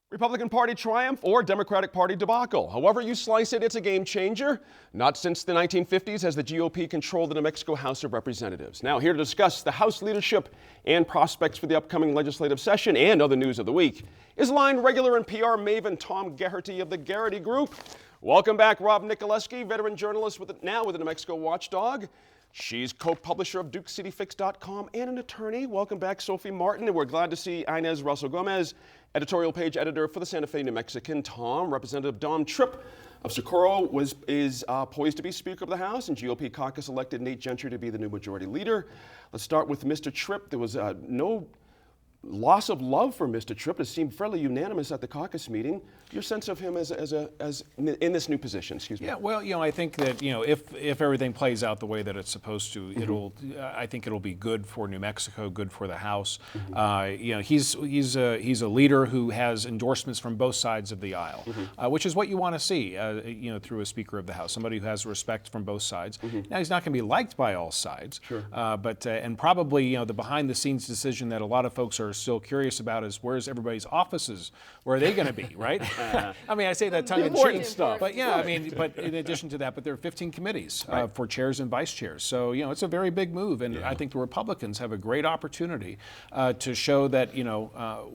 Republican Party triumph or Democratic Party debacle. However you slice it, it's a game changer. Not since the 1950s has the GOP controlled the New Mexico House of Representatives. Now here to discuss the House leadership and prospects for the upcoming legislative session and other news of the week is line regular and PR maven Tom Gehrty of the Gehrty Group. Welcome back, Rob Nicoleski, veteran journalist now with the New Mexico Watchdog. She's co-publisher of DukeCityFix.com and an attorney. Welcome back, Sophie Martin. And we're glad to see Inez Russell Gomez, editorial page editor for the Santa Fe New Mexican. Tom, Representative Don Tripp of Socorro is poised to be Speaker of the House, and GOP caucus elected Nate Gentry to be the new majority leader. Let's start with Mr. Tripp. There was no loss of love for Mr. Tripp. It seemed fairly unanimous at the caucus meeting. Your sense of him as in this new position, excuse me. Yeah, well, I think that, if everything plays out the way that it's supposed to, I think it'll be good for New Mexico, good for the House. He's a leader who has endorsements from both sides of the aisle, which is what you want to see, through a Speaker of the House, somebody who has respect from both sides. Now, he's not going to be liked by all sides, and probably, the behind-the-scenes decision that a lot of folks are still curious about is where's everybody's offices? Where are they going to be, right? I mean, I say that tongue-in-cheek stuff, but but in addition to that, there are 15 committees for chairs and vice chairs. So, it's a very big move, and I think the Republicans have a great opportunity to show that,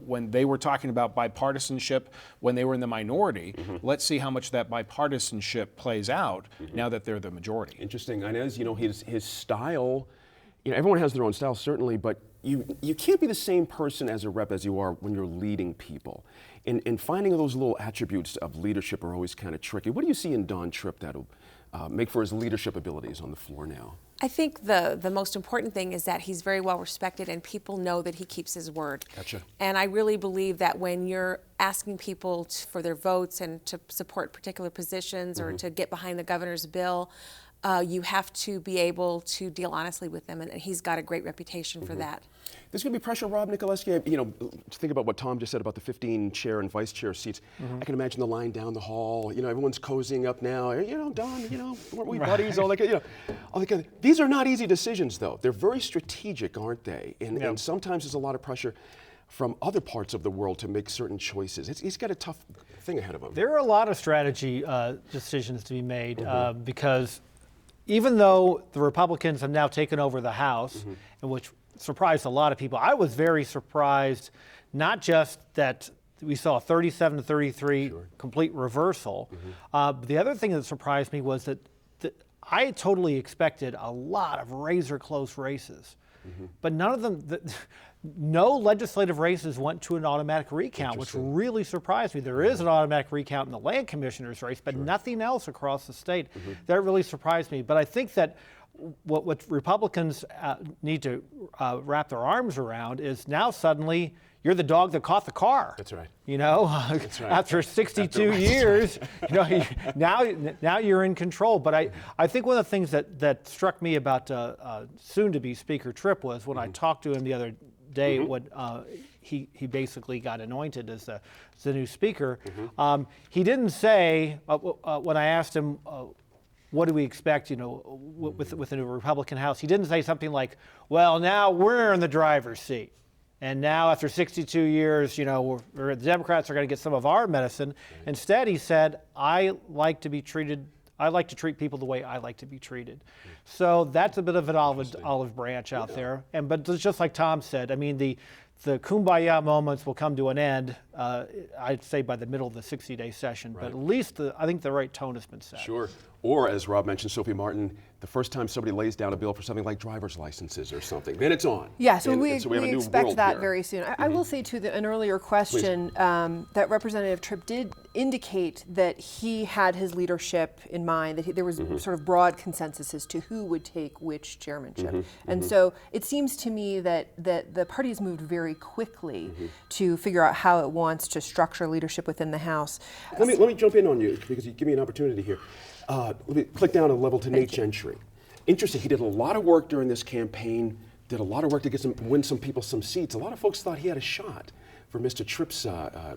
when they were talking about bipartisanship, when they were in the minority, let's see how much that bipartisanship plays out now that they're the majority. Interesting. Inez, his style, everyone has their own style, certainly, but you can't be the same person as a rep as you are when you're leading people. And finding those little attributes of leadership are always kind of tricky. What do you see in Don Tripp that'll make for his leadership abilities on the floor now? I think the most important thing is that he's very well respected and people know that he keeps his word. Gotcha. And I really believe that when you're asking people for their votes and to support particular positions or to get behind the governor's bill, you have to be able to deal honestly with them, and he's got a great reputation for that. There's going to be pressure, Rob Nicoleski. To think about what Tom just said about the 15 chair and vice chair seats. I can imagine the line down the hall. Everyone's cozying up now. Don, weren't we buddies? All that. These are not easy decisions, though. They're very strategic, aren't they? And sometimes there's a lot of pressure from other parts of the world to make certain choices. He's got a tough thing ahead of him. There are a lot of strategy decisions to be made because even though the Republicans have now taken over the House, and which surprised a lot of people, I was very surprised, not just that we saw a 37-33 complete reversal. But the other thing that surprised me was that I totally expected a lot of razor-close races, but none of them. No legislative races went to an automatic recount, which really surprised me. There is an automatic recount in the land commissioner's race, but nothing else across the state. That really surprised me. But I think that what Republicans need to wrap their arms around is now suddenly you're the dog that caught the car. That's right. That's right. After 62 years, now you're in control. But I think one of the things that struck me about soon-to-be Speaker Tripp was when I talked to him the other day when he basically got anointed as the new speaker. He didn't say, when I asked him, what do we expect, with the new Republican House, he didn't say something like, well, now we're in the driver's seat. And now after 62 years, the Democrats are going to get some of our medicine. Instead, he said, I like to treat people the way I like to be treated. So that's a bit of an olive branch out there. But just like Tom said, I mean, the kumbaya moments will come to an end, I'd say by the middle of the 60-day session. But at least I think the right tone has been set. Sure. Or, as Rob mentioned, Sophie Martin, the first time somebody lays down a bill for something like driver's licenses or something, then it's on. Yeah, so we have a new expect that here. very soon. I will say, to an earlier question, that Representative Tripp did indicate that he had his leadership in mind, that there was sort of broad consensus as to who would take which chairmanship. And so it seems to me that the party has moved very quickly to figure out how it wants to structure leadership within the House. Let me jump in on you, because you give me an opportunity here. Let me click down a level to Nate Gentry. Interesting, he did a lot of work during this campaign, did a lot of work to win some people some seats. A lot of folks thought he had a shot. for Mr. Tripp's,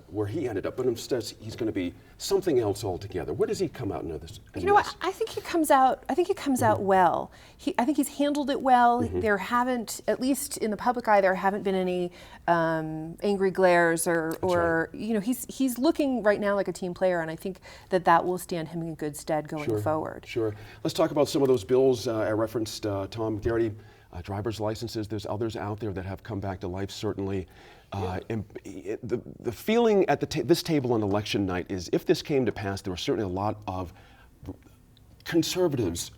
where he ended up, but instead he's going to be something else altogether. Where does he come out in this? You know what? I think he comes out. I think he comes out well. I think he's handled it well. There haven't, at least in the public eye, there haven't been any angry glares or you know, he's looking right now like a team player, and I think that will stand him in good stead going forward. Sure. Let's talk about some of those bills I referenced, Tom Garrity. Driver's licenses, there's others out there that have come back to life, certainly. And the feeling at this table on election night is if this came to pass, there were certainly a lot of conservatives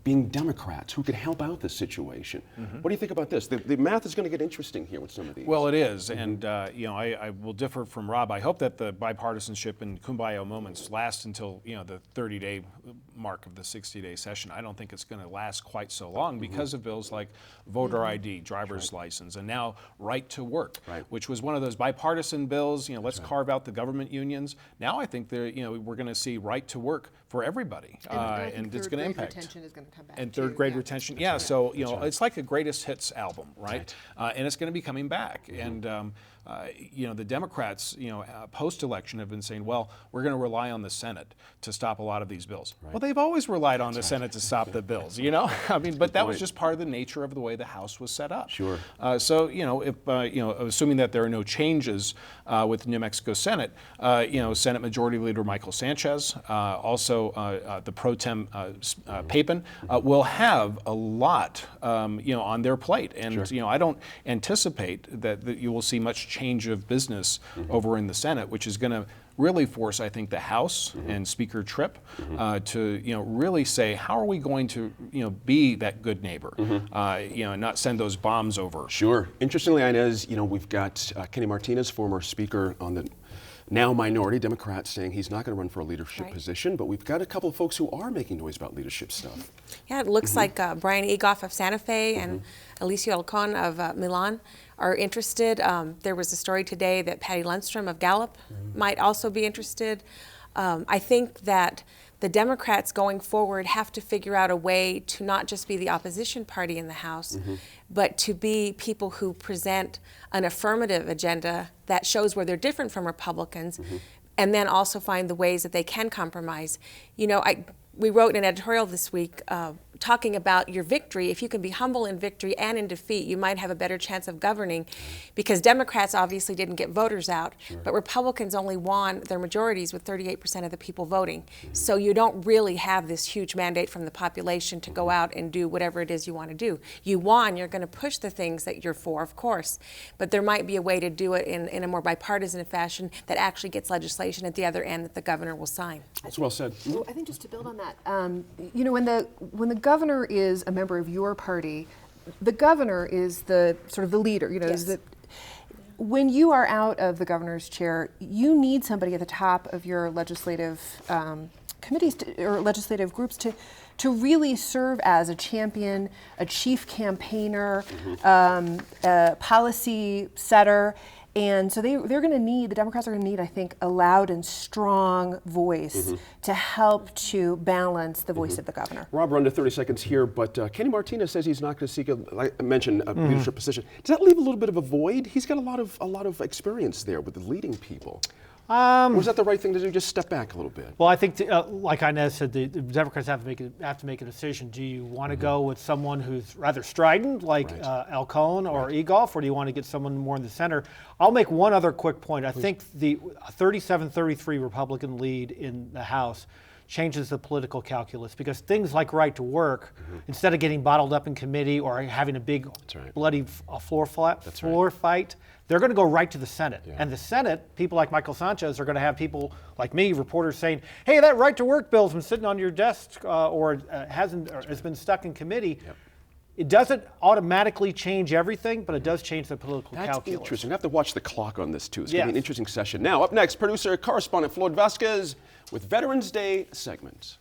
being Democrats who could help out this situation. What do you think about this? The math is going to get interesting here with some of these. Well, it is, and you know, I will differ from Rob. I hope that the bipartisanship and kumbaya moments last until, you know, the 30-day mark of the 60-day session. I don't think it's going to last quite so long because of bills like voter ID, driver's license, and now right to work, which was one of those bipartisan bills. You know, let's carve out the government unions. Now I think we're going to see right to work for everybody, and it's going to impact. Retention is going to come back. And third grade retention, yeah. So you know, it's like a greatest hits album, right? And it's going to be coming back. And you know, the Democrats, you know, post-election have been saying, well, we're going to rely on the Senate to stop a lot of these bills. Well, they've always relied on the Senate to stop the bills, you know. I mean, but that was just part of the nature of the way the House was set up. Sure. So you know, if you know, assuming that there are no changes with the New Mexico Senate, you know, Senate Majority Leader Michael Sanchez, also the pro tem Papin, will have a lot, you know, on their plate, and you know, I don't anticipate that you will see much change of business over in the Senate, which is going to really force, I think, the House and Speaker Tripp to, you know, really say, how are we going to, you know, be that good neighbor, you know, and not send those bombs over. Sure. Interestingly, Inez, you know, we've got Kenny Martinez, former Speaker on the now minority Democrat, saying he's not going to run for a leadership position, but we've got a couple of folks who are making noise about leadership stuff. Yeah, it looks like Brian Egoff of Santa Fe and Alicia Alcon of Milan are interested. There was a story today that Patty Lundstrom of Gallup might also be interested. I think that the Democrats going forward have to figure out a way to not just be the opposition party in the House, but to be people who present an affirmative agenda that shows where they're different from Republicans, and then also find the ways that they can compromise. You know, we wrote an editorial this week talking about your victory. If you can be humble in victory and in defeat, you might have a better chance of governing, because Democrats obviously didn't get voters out, but Republicans only won their majorities with 38% of the people voting. So you don't really have this huge mandate from the population to go out and do whatever it is you want to do. You won, you're going to push the things that you're for, of course, but there might be a way to do it in a more bipartisan fashion that actually gets legislation at the other end that the governor will sign. That's well said. So I think just to build on that, you know, when the governor is a member of your party, the governor is the sort of the leader. You know, is when you are out of the governor's chair, you need somebody at the top of your legislative committees or legislative groups to really serve as a champion, a chief campaigner, a policy setter. And so the Democrats are going to need, I think, a loud and strong voice to help to balance the voice of the governor. Rob, we're under 30 seconds here, but Kenny Martinez says he's not going to seek, like I mentioned, a leadership position. Does that leave a little bit of a void? He's got a lot of experience there with leading people. Was that the right thing to do? Just step back a little bit. Well, I think, like Inez said, the Democrats have to make a decision. Do you want to go with someone who's rather strident, like Alcon or Egoff, or do you want to get someone more in the center? I'll make one other quick point. I think the 37-33 Republican lead in the House changes the political calculus, because things like right to work, instead of getting bottled up in committee or having a big bloody floor fight, they're going to go right to the Senate. And the Senate, people like Michael Sanchez are going to have people like me, reporters, saying, hey, that right to work bill's been sitting on your desk or has been stuck in committee. It doesn't automatically change everything, but it does change the political calculus. That's interesting. I have to watch the clock on this, too. It's going to be an interesting session. Now, up next, producer, correspondent Floyd Vasquez with Veterans Day segment.